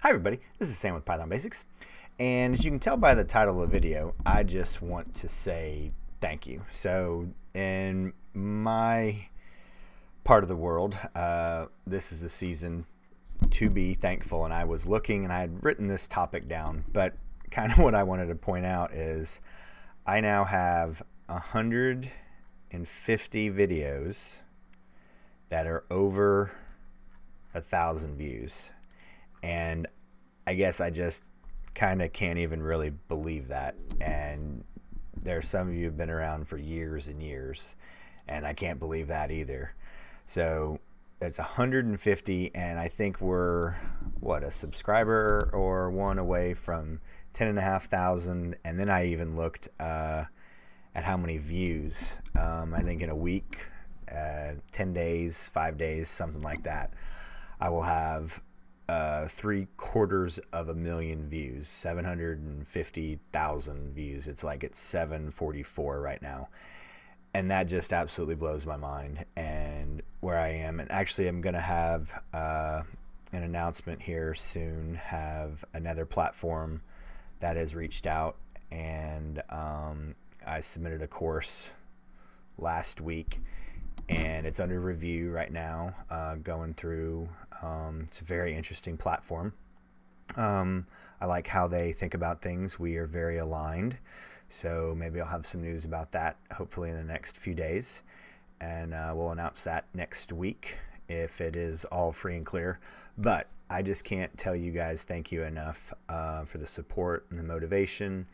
Hi everybody, this is Sam with Python Basics, and as you can tell by the title of the video, I just want to say thank you. So in my part of the world, this is the season to be thankful, and I was looking and I had written this topic down, but kind of what I wanted to point out is I now have 150 videos that are over 1,000 views. And I guess I just kind of can't even really believe that. And there's some of you who've been around for years and years, and I can't believe that either. So it's 150, and I think we're, a subscriber or one away from 10,500. And then I even looked at how many views. I think in a week, 10 days, 5 days, something like that, I will have 750,000 views, 750,000 views. It's like it's 744 right now. And that just absolutely blows my mind and where I am. And actually I'm going to have an announcement here soon, have another platform that has reached out, and I submitted a course last week and it's under review right now, going through. It's a very interesting platform. I like how they think about things. We are very aligned. So maybe I'll have some news about that hopefully in the next few days. And we'll announce that next week if it is all free and clear. But I just can't tell you guys thank you enough for the support and the motivation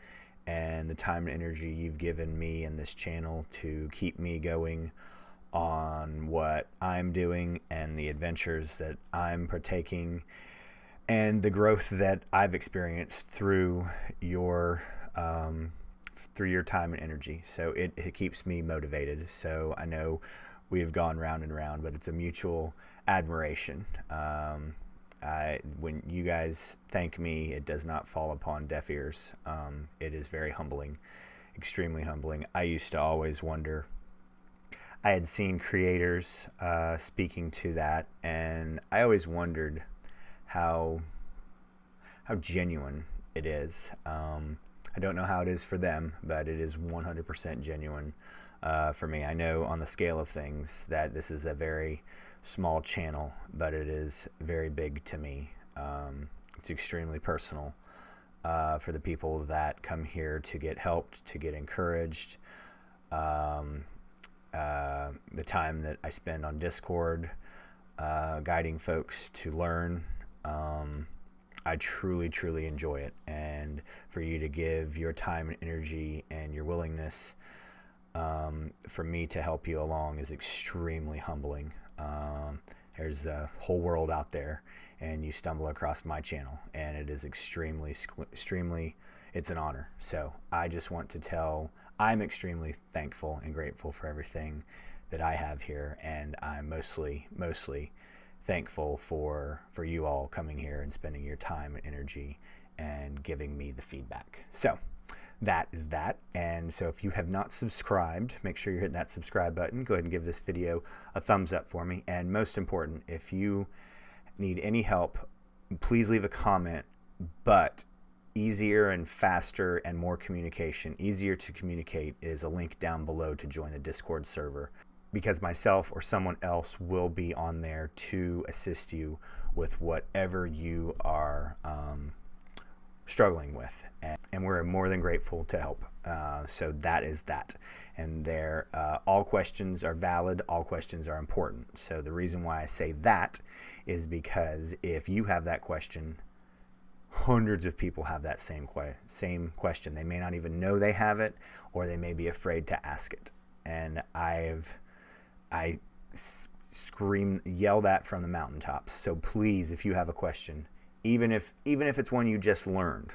and the time and energy you've given me and this channel to keep me going on what I'm doing and the adventures that I'm partaking and the growth that I've experienced through your time and energy. So it keeps me motivated. So I know we've gone round and round, but it's a mutual admiration. When you guys thank me, it does not fall upon deaf ears. It is very humbling, extremely humbling. I used to always wonder, I had seen creators speaking to that, and I always wondered how genuine it is. I don't know how it is for them, but it is 100% genuine for me. I know on the scale of things that this is a very small channel, but it is very big to me. It's extremely personal for the people that come here to get helped, to get encouraged. The time that I spend on Discord guiding folks to learn, I truly enjoy it. And for you to give your time and energy and your willingness for me to help you along is extremely humbling. There's a whole world out there, and you stumble across my channel, and it is extremely, it's an honor. So I just want to tell, I'm extremely thankful and grateful for everything that I have here, and I'm mostly thankful for you all coming here and spending your time and energy and giving me the feedback. So that is that. And so if you have not subscribed, make sure you're hitting that subscribe button. Go ahead and give this video a thumbs up for me. And most important, if you need any help, please leave a comment. But easier and faster and more communication, easier to communicate, is a link down below to join the Discord server, because myself or someone else will be on there to assist you with whatever you are struggling with, and we're more than grateful to help. So that is that. And there, all questions are valid, all questions are important. So the reason why I say that is because if you have that question, hundreds of people have that same question. They may not even know they have it, or they may be afraid to ask it. And I yell that from the mountaintops. So please, if you have a question, even if it's one you just learned,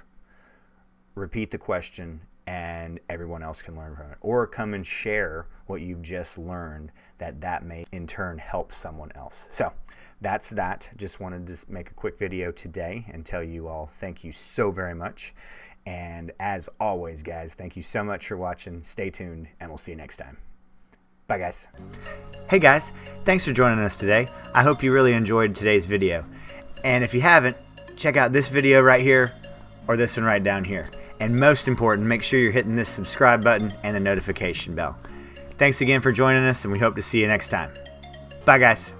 repeat the question and everyone else can learn from it, or come and share what you've just learned, that may in turn help someone else. So that's that. Just wanted to make a quick video today and tell you all thank you so very much. And as always, guys, thank you so much for watching. Stay tuned, and we'll see you next time. Bye, guys. Hey, guys. Thanks for joining us today. I hope you really enjoyed today's video. And if you haven't, check out this video right here or this one right down here. And most important, make sure you're hitting this subscribe button and the notification bell. Thanks again for joining us, and we hope to see you next time. Bye, guys.